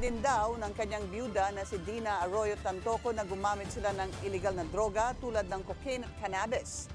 din daw ng kanyang byuda na si Dina Arroyo Tantoco na gumamit sila ng illegal na droga tulad ng cocaine at cannabis.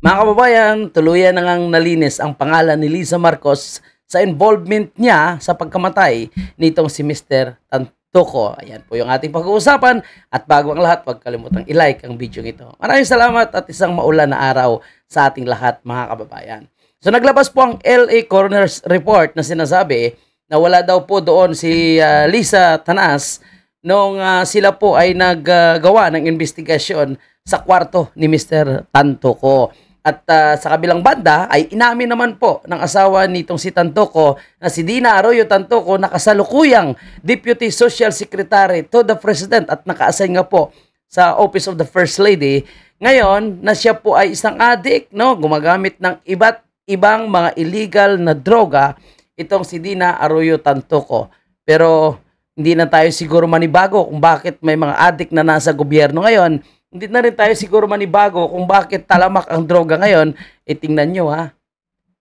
Mga kababayan, tuluyan na ngang nalinis ang pangalan ni Liza Marcos sa involvement niya sa pagkamatay nitong si Mr. Tantoco. Ayan po yung ating pag-uusapan. At bago ang lahat, huwag kalimutang i-like ang video ito. Maraming salamat at isang maulan na araw sa ating lahat, mga kababayan. So naglabas po ang LA Coroner's Report na sinasabi na wala daw po doon si Liza Tanas nung sila po ay naggawa ng investigasyon sa kwarto ni Mr. Tantoco. At sa kabilang banda ay inamin naman po ng asawa nitong si Tantoco na si Dina Arroyo Tantoco na kasalukuyang Deputy Social Secretary to the President at naka-assign nga po sa Office of the First Lady. Ngayon na siya po ay isang addict, no, gumagamit ng iba't ibang mga illegal na droga itong si Dina Arroyo Tantoco. Pero hindi na tayo siguro manibago kung bakit may mga addict na nasa gobyerno ngayon. Hindi na rin tayo siguro manibago kung bakit talamak ang droga ngayon. Tingnan nyo ha.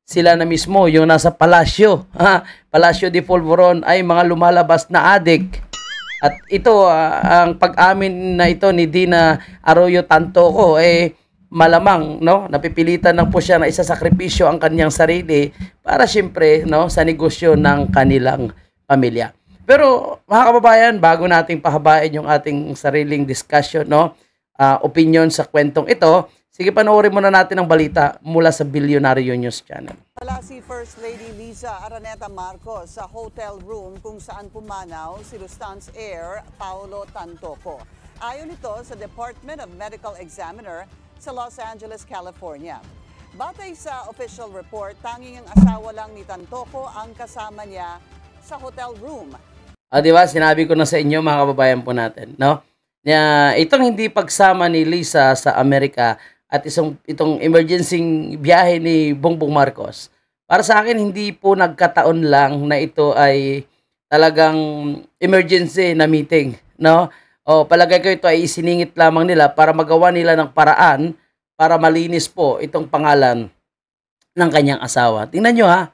Sila na mismo yung nasa palasyo. Palasyo de Polvoron ay mga lumalabas na addict. At ito, ang pag-amin na ito ni Dina Arroyo Tantoco malamang, no, napipilitan lang po siya na isasakripisyo ang kanyang sarili para siyempre, no, sa negosyo ng kanilang pamilya. Pero mga kababayan, bago nating pahabain yung ating sariling discussion, no, opinion sa kwentong ito, sige, panoorin muna natin ang balita mula sa Bilyonaryo News Channel. Wala si First Lady Liza Araneta Marcos sa hotel room kung saan pumanaw si Lufthansa Air Paulo Tantoco. Ayon ito sa Department of Medical Examiner sa Los Angeles, California. Batay sa official report, tanging ang asawa lang ni Tantoco ang kasama niya sa hotel room. Di ba? Sinabi ko na sa inyo, mga kababayan po natin, no? Itong hindi pagsama ni Liza sa Amerika at itong emergency biyahe ni Bongbong Marcos, para sa akin hindi po nagkataon lang na ito ay talagang emergency na meeting, no? O palagay ko ito ay isiningit lamang nila para magawa nila ng paraan para malinis po itong pangalan ng kanyang asawa. Tingnan nyo ha.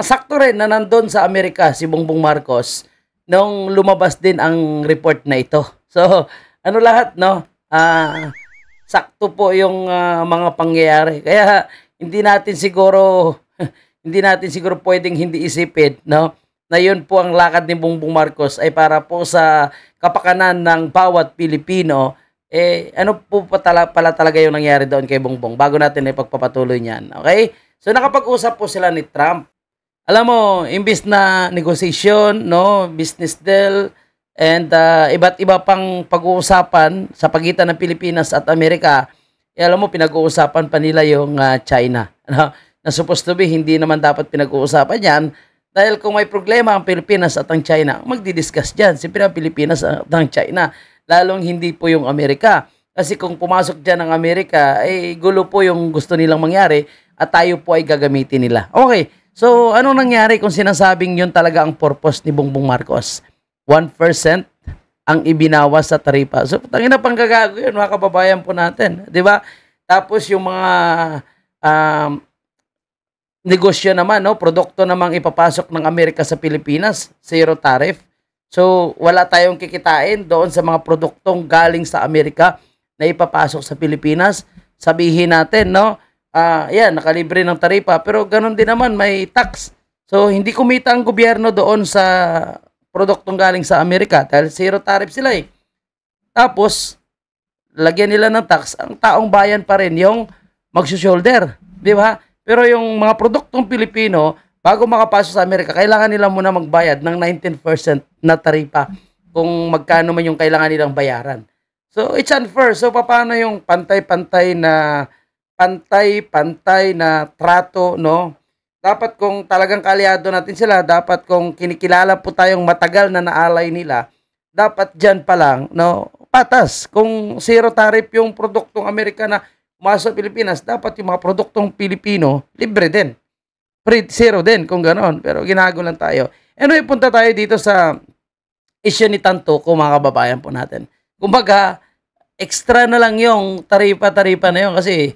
Sakto rin na nandun sa Amerika si Bongbong Marcos nung lumabas din ang report na ito. So, ano lahat, no? Sakto po yung mga pangyayari. Kaya hindi natin siguro pwedeng hindi isipin, no? Na yun po ang lakad ni Bongbong Marcos ay para po sa kapakanan ng bawat Pilipino. Ano po pala talaga yung nangyari doon kay Bongbong bago natin ipagpapatuloy niyan. Okay? So nakapag-usap po sila ni Trump. Alam mo, imbis na negotiation, no, business deal, and iba't iba pang pag-uusapan sa pagitan ng Pilipinas at Amerika, alam mo, pinag-uusapan pa nila yung China. No? Na supposed to be, hindi naman dapat pinag-uusapan yan. Dahil kung may problema ang Pilipinas at ang China, magdi-discuss dyan. Siyempre ang Pilipinas at ang China. Lalong hindi po yung Amerika. Kasi kung pumasok dyan ang Amerika, gulo po yung gusto nilang mangyari at tayo po ay gagamitin nila. Okay, so anong nangyari kung sinasabing yun talaga ang purpose ni Bongbong Marcos? 1% ang ibinawas sa taripa. So tangina pang gagago yun, mga kababayan po natin. Diba? Tapos yung mga negosyo naman, no, produkto namang ipapasok ng Amerika sa Pilipinas, zero tariff. So, wala tayong kikitain doon sa mga produktong galing sa Amerika na ipapasok sa Pilipinas. Sabihin natin, no, yan, nakalibre ng taripa, pero ganun din naman, may tax. So, hindi kumita ang gobyerno doon sa produktong galing sa Amerika dahil zero tariff sila eh. Tapos, lagyan nila ng tax, ang taong bayan pa rin yung magsushoulder, di ba? Pero yung mga produktong Pilipino, bago makapasok sa Amerika, kailangan nila muna magbayad ng 19% na taripa kung magkano man yung kailangan nilang bayaran. So, it's unfair. So, paano yung pantay-pantay na trato, no? Dapat kung talagang kaaliado natin sila, dapat kung kinikilala po tayong matagal na naalay nila, dapat dyan pa lang, no? Patas. Kung zero tariff yung produktong Amerika na pumasok sa Pilipinas, dapat yung mga produktong Pilipino, libre din. Free, zero din kung ganoon. Pero ginago lang tayo. Anyway, punta tayo dito sa issue ni Tantoco, mga kababayan po natin. Kumbaga, extra na lang yung taripa-taripa na yun kasi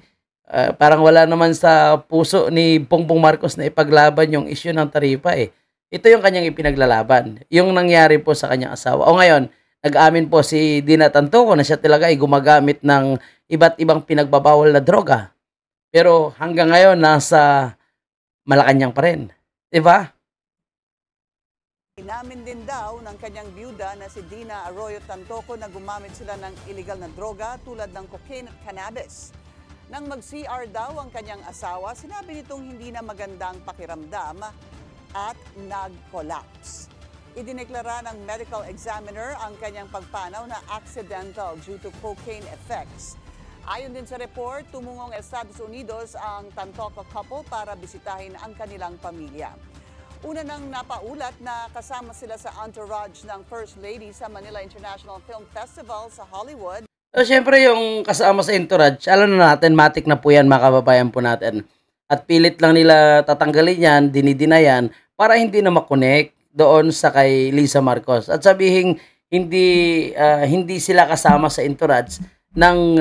parang wala naman sa puso ni Bongbong Marcos na ipaglaban yung issue ng taripa eh. Ito yung kanyang ipinaglalaban. Yung nangyari po sa kanyang asawa. O ngayon, nag-amin po si Dina Tantoco na siya talaga ay gumagamit ng iba't ibang pinagbabawal na droga. Pero hanggang ngayon, nasa Malacanang pa rin. Diba? Inamin din daw ng kanyang byuda na si Dina Arroyo Tantoco na gumamit sila ng illegal na droga tulad ng cocaine at cannabis. Nang mag-CR daw ang kanyang asawa, sinabi nitong hindi na magandang pakiramdam at nag-collapse. Idineklara ng medical examiner ang kanyang pagpanaw na accidental due to cocaine effects. Ayon din sa report, tumungong Estados Unidos ang Tantoco couple para bisitahin ang kanilang pamilya. Una nang napaulat na kasama sila sa entourage ng First Lady sa Manila International Film Festival sa Hollywood. So, syempre yung kasama sa entourage, alam na natin, matik na po yan mga kababayan po natin. At pilit lang nila tatanggalin yan, dinidinayan, para hindi na makonect doon sa kay Lisa Marcos. At sabihin, hindi sila kasama sa entourage ng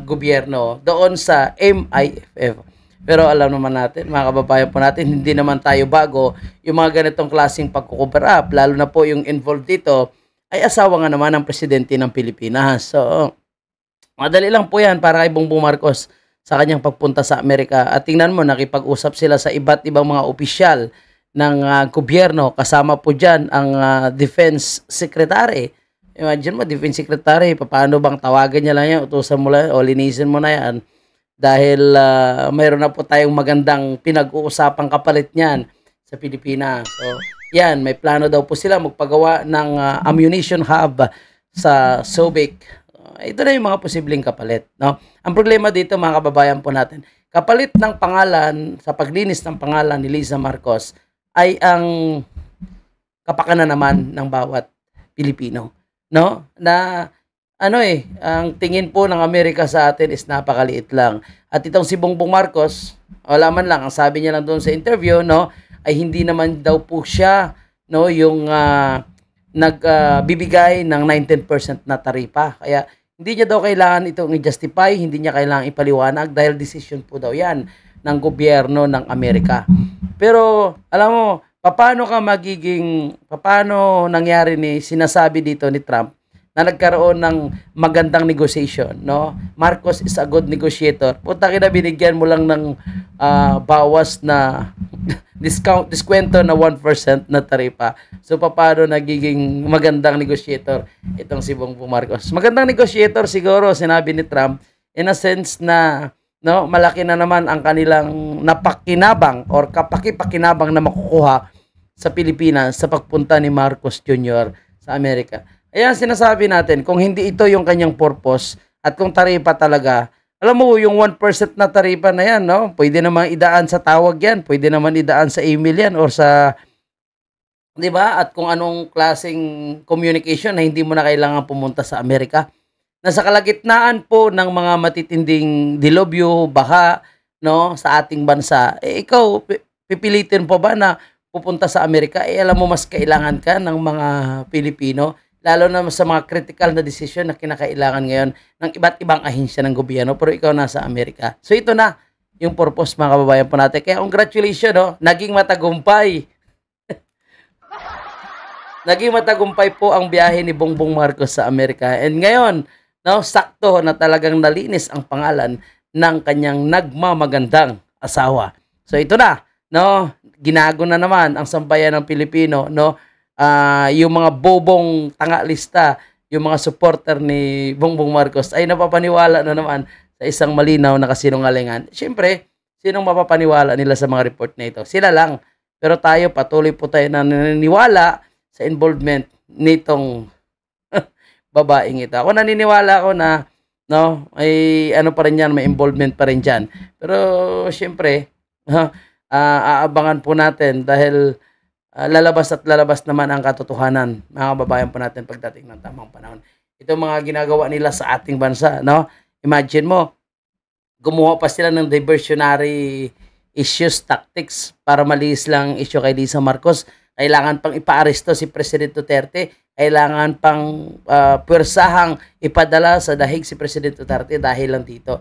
gobyerno doon sa MIFF. Pero alam naman natin, mga kababayan po natin, hindi naman tayo bago yung mga ganitong klaseng pagkukover up, lalo na po yung involved dito, ay asawa nga naman ng presidente ng Pilipinas. So, madali lang po yan para kay Bongbong Marcos sa kanyang pagpunta sa Amerika. At tingnan mo, nakipag-usap sila sa iba't ibang mga opisyal ng gobyerno. Kasama po dyan ang Defense Secretary. Imagine mo, Defense Secretary, paano bang tawagan niya lang yan, utusan mo lang, o linisin mo na yan. Dahil mayroon na po tayong magandang pinag-uusapang kapalit niyan sa Pilipinas. So, yan, may plano daw po sila magpagawa ng ammunition hub sa Subic. Ito na yung mga posibleng kapalit. No? Ang problema dito, mga kababayan po natin, kapalit ng pangalan, sa paglinis ng pangalan ni Lisa Marcos, ay ang kapakanan naman ng bawat Pilipino. No? Na ang tingin po ng Amerika sa atin is napakaliit lang. At itong si Bongbong Marcos, wala man lang, ang sabi niya lang doon sa interview, no, ay hindi naman daw po siya, no, yung nagbibigay ng 19% na taripa. Kaya hindi niya daw kailangan itong i-justify, hindi niya kailangan ipaliwanag dahil decision po daw yan ng gobyerno ng Amerika. Pero alam mo, paano nangyari sinasabi dito ni Trump na nagkaroon ng magandang negotiation, no? Marcos is a good negotiator. Punta kita, binigyan mo lang ng bawas na diskwento na 1% na taripa. So, paano nagiging magandang negotiator itong si Bongbong Marcos? Magandang negotiator siguro, sinabi ni Trump, in a sense na, no, malaki na naman ang kanilang napakinabang or kapakipakinabang na makukuha sa Pilipinas sa pagpunta ni Marcos Jr. sa Amerika. Ayan, sinasabi natin, kung hindi ito yung kanyang purpose at kung taripa talaga, alam mo, yung 1% na taripa na yan, no? Pwede naman idaan sa tawag yan, pwede naman idaan sa email yan or sa, di ba? At kung anong klaseng communication na hindi mo na kailangan pumunta sa Amerika. Nasa kalagitnaan po ng mga matitinding dilubyo, baha, no, sa ating bansa, ikaw, pipilitin po ba na pupunta sa Amerika? Alam mo, mas kailangan ka ng mga Pilipino, lalo na sa mga critical na decision na kinakailangan ngayon ng iba't ibang ahensya ng gobyerno, pero ikaw nasa Amerika. So ito na yung purpose, mga kababayan po natin. Kaya congratulations, no? Naging matagumpay. Naging matagumpay po ang biyahe ni Bongbong Marcos sa Amerika. And ngayon, no, sakto na talagang nalinis ang pangalan ng kanyang nagmamagandang asawa. So ito na, no? Ginago na naman ang sambayan ng Pilipino, no? Yung mga bobong tangalista, yung mga supporter ni Bongbong Marcos ay napapaniwala na naman sa isang malinaw na kasinungalingan. Siyempre, sinong mapapaniwala nila sa mga report na ito? Sila lang. Pero tayo, patuloy po tayo na naniniwala sa involvement nitong babaeng ito. Ako naniniwala ako na, no, ay ano pa rin yan, may involvement pa rin dyan. Pero siyempre, aabangan po natin dahil lalabas at lalabas naman ang katotohanan, mga kababayan po natin, pagdating ng tamang panahon. Ito mga ginagawa nila sa ating bansa, no? Imagine mo, gumawa pa sila ng diversionary issues, tactics para maliis lang issue kay Lisa Marcos. Kailangan pang ipaaresto si President Duterte, kailangan pang puwersahang ipadala sa dahig si President Duterte dahil lang dito.